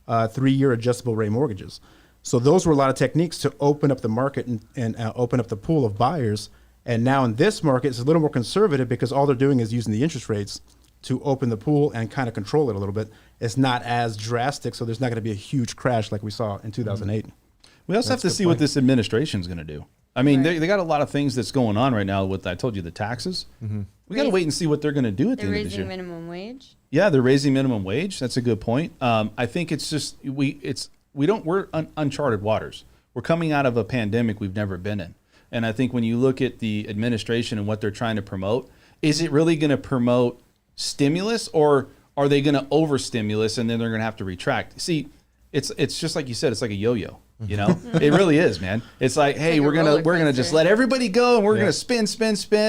3-year adjustable rate mortgages. So those were a lot of techniques to open up the market and open up the pool of buyers. And now in this market, it's a little more conservative because all they're doing is using the interest rates to open the pool and kind of control it a little bit. It's not as drastic, so there's not going to be a huge crash like we saw in 2008. We also have to see what this administration is going to do. I mean, they got a lot of things that's going on right now with, I told you, the taxes. We got to wait and see what they're going to do at the end of this year. They're raising minimum wage. Yeah, they're raising minimum wage. That's a good point. I think it's just we're uncharted waters. We're coming out of a pandemic we've never been in. And I think when you look at the administration and what they're trying to promote, is it really going to promote stimulus, or are they going to overstimulus and then they're going to have to retract? See, it's just like you said, it's like a yo-yo. It really is, man. It's like, hey, we're gonna just let everybody go and we're gonna spin,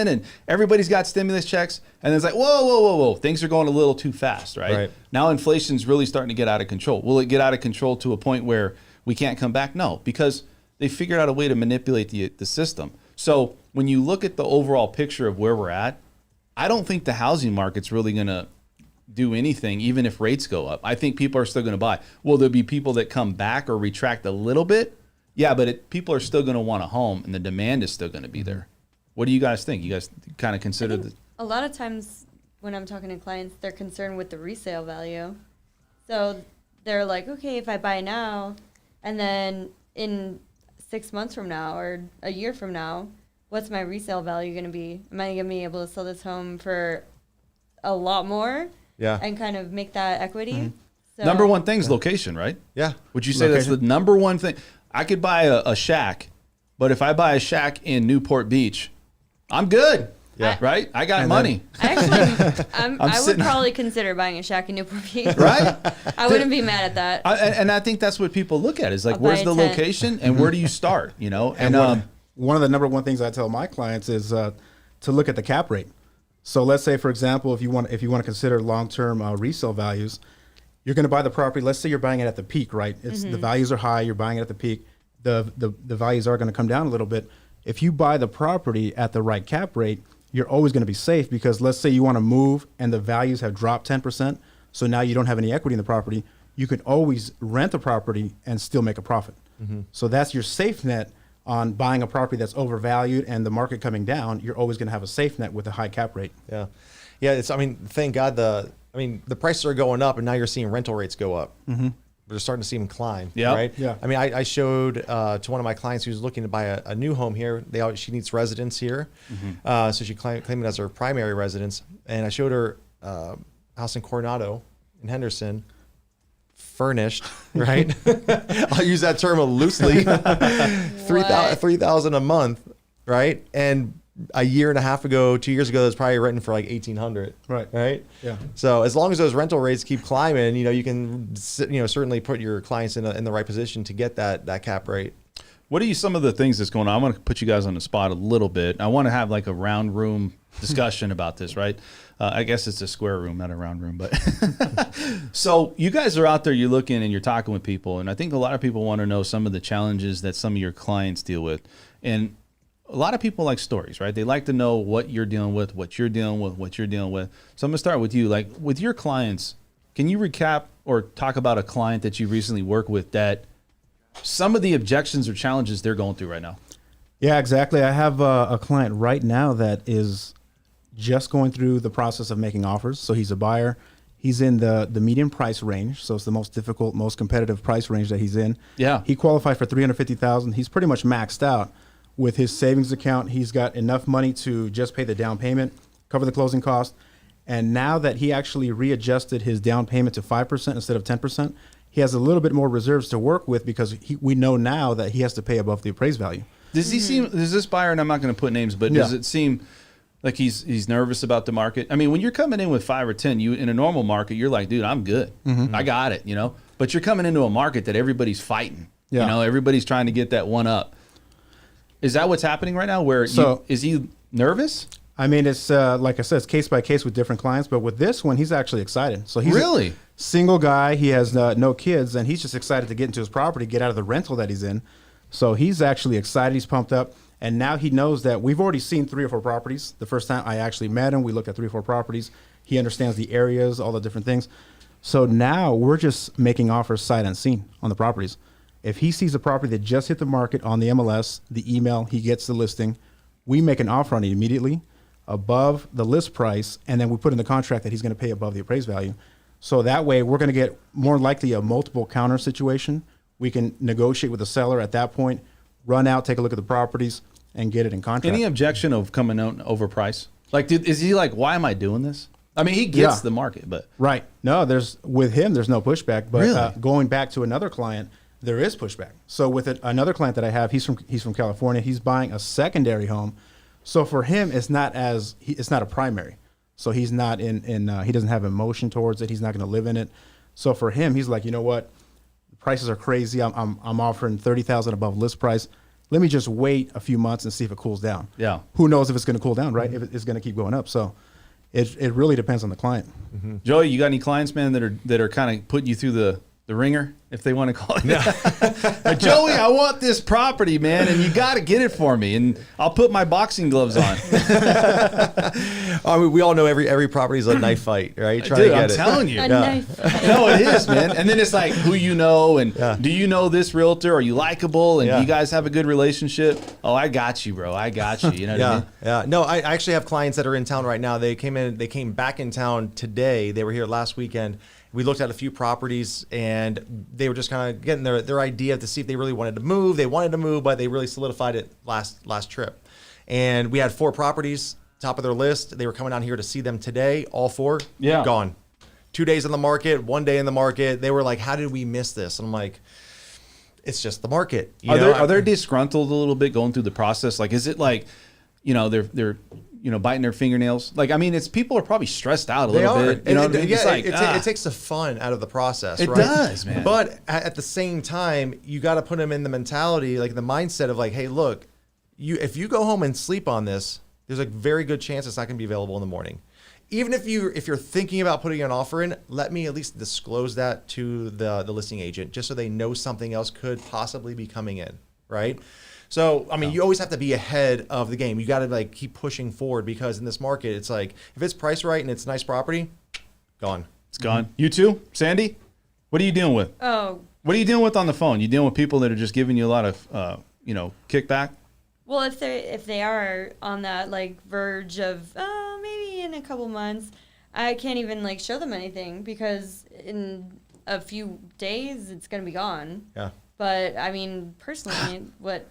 and everybody's got stimulus checks, and then it's like, whoa, things are going a little too fast, right? Now inflation's really starting to get out of control. Will it get out of control to a point where we can't come back? No, because they figured out a way to manipulate the system. So when you look at the overall picture of where we're at, I don't think the housing market's really gonna do anything, even if rates go up. I think people are still going to buy. Will there be people that come back or retract a little bit? Yeah, but people are still going to want a home, and the demand is still going to be there. What do you guys think? You guys kind of consider that? A lot of times when I'm talking to clients, they're concerned with the resale value. So they're like, okay, if I buy now, and then in 6 months from now or a year from now, what's my resale value going to be? Am I going to be able to sell this home for a lot more? Yeah, and kind of make that equity. So, number one thing is location, right? Yeah. Would you say that's the number one thing? I could buy a shack, but if I buy a shack in Newport Beach, I'm good. Yeah. Right? I got money. Actually, I would sitting- probably consider buying a shack in Newport Beach. Right? I wouldn't be mad at that. And I think that's what people look at is like, I'll buy where's a the tent. location and where do you start? You know, and One of the number one things I tell my clients is to look at the cap rate. So let's say, for example, if you want to consider long-term resale values, you're going to buy the property. Let's say you're buying it at the peak, right? It's the values are high. You're buying it at the peak. The values are going to come down a little bit. If you buy the property at the right cap rate, you're always going to be safe because let's say you want to move and the values have dropped 10%. So now you don't have any equity in the property. You can always rent the property and still make a profit. So that's your safe net on buying a property that's overvalued and the market coming down. You're always going to have a safe net with a high cap rate. Yeah. Yeah. I mean, thank God the prices are going up and now you're seeing rental rates go up. We're starting to see them climb. Yeah. Right. Yeah. I mean, I showed to one of my clients who's looking to buy a new home here. She needs residence here. So she claimed it as her primary residence. And I showed her house in Coronado in Henderson, furnished, right? I'll use that term loosely. $3,000 a month, right? And a year and a half ago, 2 years ago, that was probably renting for like $1,800. Right. Yeah. So as long as those rental rates keep climbing, you can, certainly put your clients in the right position to get that cap rate. what are some of the things that's going on? I want to put you guys on the spot a little bit. I want to have like a round room discussion about this, right? I guess it's a square room, not a round room, but so you guys are out there, you're looking and you're talking with people. And I think a lot of people want to know some of the challenges that some of your clients deal with. And a lot of people like stories, right? They like to know what you're dealing with, what you're dealing with, what you're dealing with. So I'm gonna start with you. Like with your clients, can you recap or talk about a client that you recently worked with that some of the objections or challenges they're going through right now? Yeah, exactly. I have a client right now that is just going through the process of making offers. So he's a buyer. He's in the median price range. So it's the most difficult, most competitive price range that he's in. Yeah. He qualified for $350,000. He's pretty much maxed out with his savings account. He's got enough money to just pay the down payment, cover the closing cost. And now that he actually readjusted his down payment to 5% instead of 10%, he has a little bit more reserves to work with because we know now that he has to pay above the appraised value. Does he seem, does this buyer, and I'm not going to put names, but does it seem like he's nervous about the market? I mean, when you're coming in with 5 or 10, you in a normal market, you're like, dude, I'm good. I got it, you know? But you're coming into a market that everybody's fighting. You know, everybody's trying to get that one up. Is that what's happening right now? Where is he nervous? I mean, it's like I said, it's case by case with different clients. But with this one, he's actually excited. So he's really a single guy. He has no kids, and he's just excited to get into his property, get out of the rental that he's in. So he's actually excited. He's pumped up. And now he knows that we've already seen 3 or 4 properties. The first time I actually met him, we looked at 3 or 4 properties. He understands the areas, all the different things. So now we're just making offers sight unseen on the properties. If he sees a property that just hit the market on the MLS, the email, he gets the listing, we make an offer on it immediately above the list price, and then we put in the contract that he's going to pay above the appraised value. So that way we're going to get more likely a multiple counter situation. We can negotiate with the seller at that point, run out, take a look at the properties, and get it in contract. Any objection of coming out overpriced? Like, is he like, why am I doing this? I mean, he gets the market, but right. No, with him, there's no pushback. But really? Going back to another client, there is pushback. So with another client that I have, he's from California. He's buying a secondary home. So for him, it's not a primary. So he's not he doesn't have emotion towards it. He's not going to live in it. So for him, he's like, you know what? The prices are crazy. I'm offering $30,000 above list price. Let me just wait a few months and see if it cools down. Yeah. Who knows if it's going to cool down, right? If it's going to keep going up. So it really depends on the client. Joey, you got any clients, man, that are kind of putting you through the ringer, if they want to call it that? Joey, I want this property, man, and you got to get it for me, and I'll put my boxing gloves on. I mean, we all know every property is a knife fight, right? Dude, I'm telling you. Knife. No, it is, man. And then it's like who you know, and do you know this realtor? Are you likable? And you guys have a good relationship? Oh, I got you, bro. I got you. You know what I mean? Yeah. No, I actually have clients that are in town right now. They came back in town today. They were here last weekend. We looked at a few properties, and they were just kind of getting their idea to see if they really wanted to move. They wanted to move, but they really solidified it last trip. And we had 4 properties, top of their list. They were coming down here to see them today. All 4 gone. 2 days in the market, 1 day in the market. They were like, how did we miss this? And I'm like, it's just the market. Are they disgruntled a little bit going through the process? Like, is it like, you know, they're biting their fingernails. Like, I mean, it's people are probably stressed out a little bit. You know what I mean? Yeah, It's like, it takes the fun out of the process, it right? does, man. But at the same time, you got to put them in the mentality, like the mindset of like, hey, look, if you go home and sleep on this, there's a very good chance it's not going to be available in the morning. Even if you're thinking about putting an offer in, let me at least disclose that to the listing agent, just so they know something else could possibly be coming in, right? So, I mean, you always have to be ahead of the game. You got to like keep pushing forward, because in this market, it's like if it's priced right and it's nice property, gone. It's gone. You too, Sandy? What are you dealing with? Oh, What are you dealing with on the phone? You dealing with people that are just giving you a lot of, kickback? well, if they are on that like verge of maybe in a couple months, I can't even like show them anything, because in a few days it's gonna be gone. Yeah. But I mean, personally, what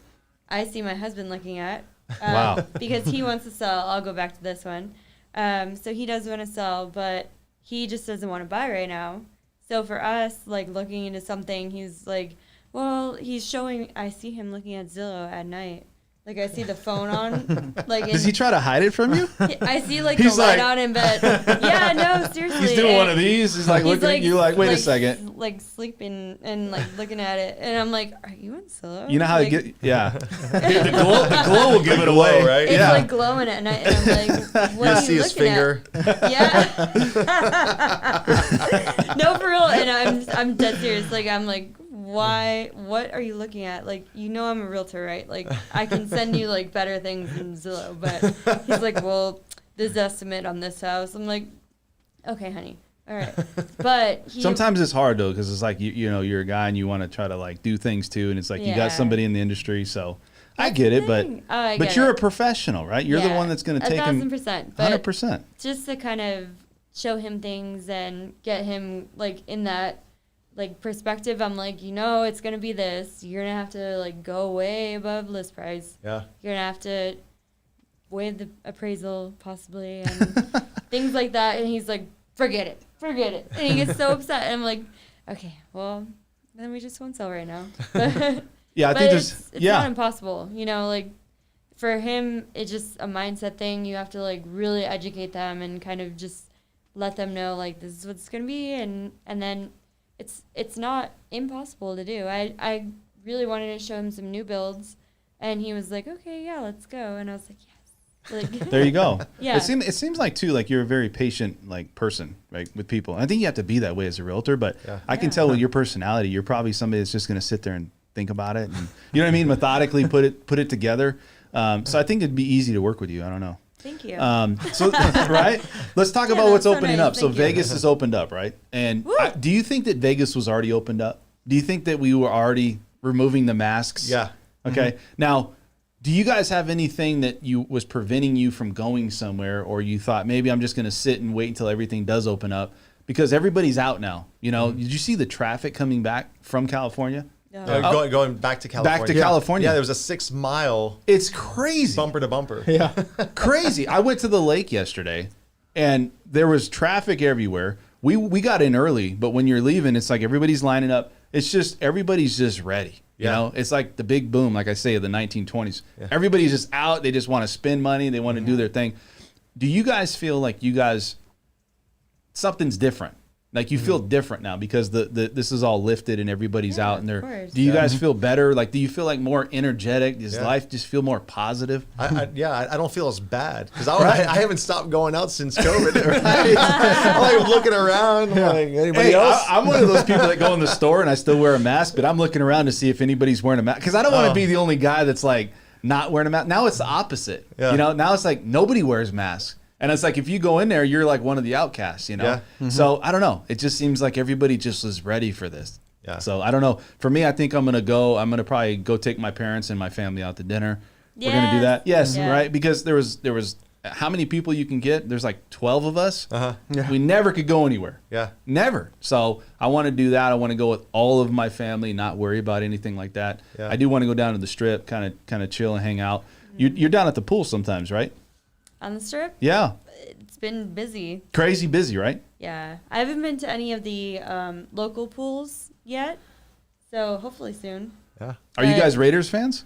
I see my husband looking at, Wow. because he wants to sell. I'll go back to this one. So he does want to sell, but he just doesn't want to buy right now. So for us, like looking into something, he's like, well, he's showing. I see him looking at Zillow at night. Like I see the phone on. Like Does he try to hide it from you? I see like He's the light like- on in bed. Yeah, no, seriously. He's doing one of these. He's like looking at you like, wait a second. Like sleeping and like looking at it, and I'm like, are you in Zillow? You know how like, to get, yeah. the glow will give it away. right? It's Yeah. like glowing at night, and I'm like, what You are see you his looking finger. at? Yeah. No, for real. And I'm dead serious. Like I'm like, why? What are you looking at? Like, you know, I'm a realtor, right? Like, I can send you like better things than Zillow. But he's like, well, this estimate on this house. I'm like, okay, honey. All right. But Sometimes it's hard though, because it's like you're a guy and you want to try to like do things too, and it's like you Yeah. got somebody in the industry, so I That's get the it, but thing. Oh, I but get you're it. a professional, right? You're the Yeah, one that's going to take him 1,000%. But 100%. just to kind of show him things and get him like in that like perspective, I'm like, it's gonna be this. You're gonna have to like go way above list price. Yeah. You're gonna have to waive the appraisal possibly and things like that. And he's like, forget it. And he gets so upset. And I'm like, okay, well, then we just won't sell right now. Yeah, I But think it's there's not impossible. Like for him, it's just a mindset thing. You have to like really educate them and kind of just let them know like this is what it's gonna be, and then it's not impossible to do. I really wanted to show him some new builds, and he was like, okay, yeah, let's go. And I was like, yes. Like, there you go. Yeah. It seems like too, like you're a very patient like person, right, with people. I think you have to be that way as a realtor, but I can tell with your personality, you're probably somebody that's just going to sit there and think about it, and you know what I mean, methodically put it together. So I think it'd be easy to work with you. I don't know. Thank you. So right, let's talk about what's that's so opening nice. up. So Thank you. Vegas is opened up, right? And do you think that Vegas was already opened up? Do you think that we were already removing the masks? Yeah. Okay. Now, do you guys have anything that was preventing you from going somewhere, or you thought maybe I'm just going to sit and wait until everything does open up because everybody's out now? Did you see the traffic coming back from California? Going back to California. Back to California. Yeah, there was a 6 mile It's crazy. bumper to bumper. Yeah. Crazy. I went to the lake yesterday and there was traffic everywhere. We got in early, but when you're leaving, it's like everybody's lining up. It's just everybody's just ready. It's like the big boom, like I say, of the 1920s. Yeah. Everybody's just out. They just want to spend money. They want to do their thing. Do you guys feel like something's different? Like you feel different now because this is all lifted and everybody's out and they're. Do you guys feel better? Like, do you feel like more energetic? Does life just feel more positive? I don't feel as bad because I haven't stopped going out since COVID. Right? I'm like looking around. Like, anybody else? I'm one of those people that go in the store and I still wear a mask, but I'm looking around to see if anybody's wearing a mask because I don't want to be the only guy that's like not wearing a mask. Now it's the opposite. Yeah. Now it's like nobody wears masks. And it's like if you go in there, you're like one of the outcasts, Yeah. Mm-hmm. So I don't know. It just seems like everybody just was ready for this. Yeah. So I don't know. For me, I think I'm gonna probably go take my parents and my family out to dinner. We're gonna do that. Yes, right? Because there was how many people you can get? There's like 12 of us. Yeah. We never could go anywhere. Yeah. Never. So I want to do that. I want to go with all of my family, not worry about anything like that. Yeah. I do want to go down to the Strip, kind of chill and hang out. Mm-hmm. You're down at the pool sometimes, right? On the Strip? Yeah. It's been busy. Crazy busy, right? Yeah. I haven't been to any of the local pools yet, so hopefully soon. Yeah. Are you guys Raiders fans?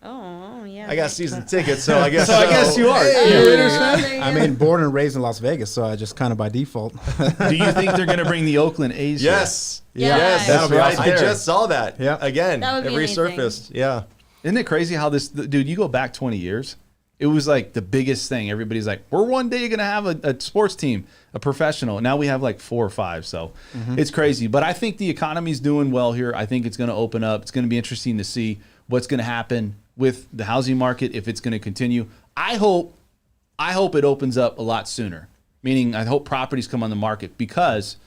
Oh, yeah. I got season tickets, so I guess. So I guess you are. Hey. You're a Raiders fan? I mean, born and raised in Las Vegas, so I just kind of by default. Do you think they're going to bring the Oakland A's? Yes. Yeah. Yes. That'll be That's awesome. right. I just saw that. Yeah. Again. That would It be amazing. resurfaced. Yeah. Isn't it crazy how this, dude, you go back 20 years, it was like the biggest thing. Everybody's like, we're one day going to have a sports team, a professional. Now we have like 4 or 5. So it's crazy. But I think the economy's doing well here. I think it's going to open up. It's going to be interesting to see what's going to happen with the housing market, if it's going to continue. I hope it opens up a lot sooner, meaning I hope properties come on the market, because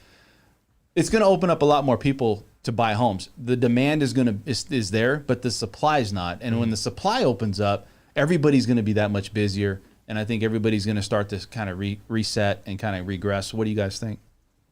it's going to open up a lot more people to buy homes. The demand is there, but the supply is not. And when the supply opens up, everybody's going to be that much busier. And I think everybody's going to start to kind of reset and kind of regress. What do you guys think?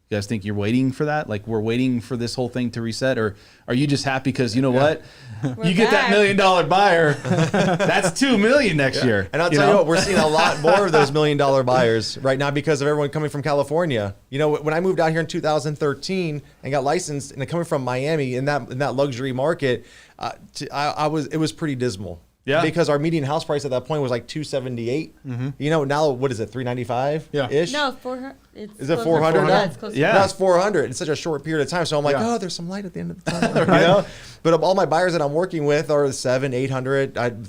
You guys think you're waiting for that? Like, we're waiting for this whole thing to reset? Or are you just happy because, you know what? You get that $1 million buyer, that's $2 million next year. And I'll tell you what, we're seeing a lot more of those $1 million buyers right now because of everyone coming from California. You know, when I moved out here in 2013 and got licensed, and coming from Miami in that luxury market, it was pretty dismal. Yeah. Because our median house price at that point was like $278. You know, now what is it, $395 ish? No, 400. Is it 400 now? It's close to Yeah. That's 400 in such a short period of time. So I'm like, oh, there's some light at the end of the tunnel. Right. You know? But all my buyers that I'm working with are $700, $800,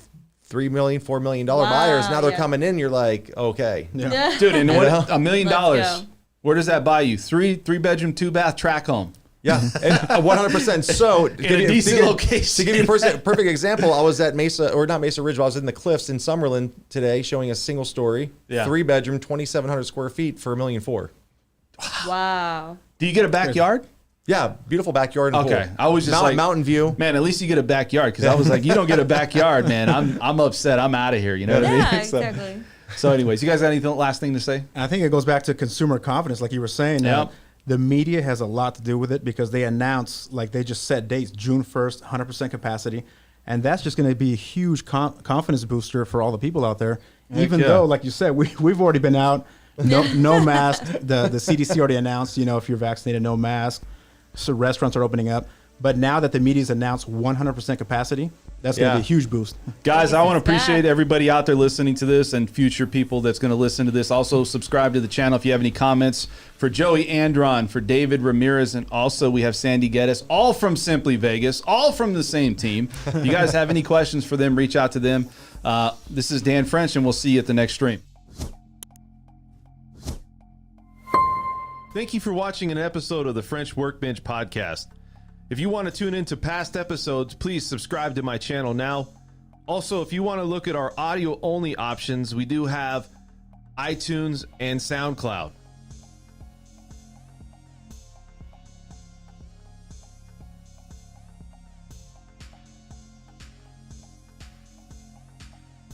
$3 million, $4 million buyers. Now they're coming in. You're like, okay. Yeah. Dude, and what, $1 million, Let's go. where does that buy you? Three bedroom, 2 bath track home. Yeah, and 100%. So In a decent location. To give you a perfect example, I was at Mesa, or not Mesa Ridge, but I was in the Cliffs in Summerlin today, showing a single story, 3 bedroom, 2,700 square feet for $1.4 million. Wow. Do you get a backyard? Yeah, beautiful backyard. And Okay, pool. I was just like mountain view. Man, at least you get a backyard, because I was like, you don't get a backyard, man. I'm upset. I'm out of here. You know what I mean? Yeah, exactly. So, anyways, you guys got anything last thing to say? I think it goes back to consumer confidence, like you were saying. Yep. The media has a lot to do with it, because they announce, like they just set dates, June 1st, 100% capacity. And that's just going to be a huge confidence booster for all the people out there. Even though, like you said, we've already been out, no mask. The CDC already announced, you know, if you're vaccinated, no mask. So restaurants are opening up. But now that the media's announced 100% capacity, that's going to be a huge boost. Guys, I want to appreciate everybody out there listening to this, and future people that's going to listen to this. Also, subscribe to the channel if you have any comments. For Joey Andron, for David Ramirez, and also we have Sandy Geddes, all from Simply Vegas, all from the same team. If you guys have any questions for them, reach out to them. This is Dan French, and we'll see you at the next stream. Thank you for watching an episode of the French Workbench Podcast. If you want to tune into past episodes, please subscribe to my channel now. Also, if you want to look at our audio-only options, we do have iTunes and SoundCloud.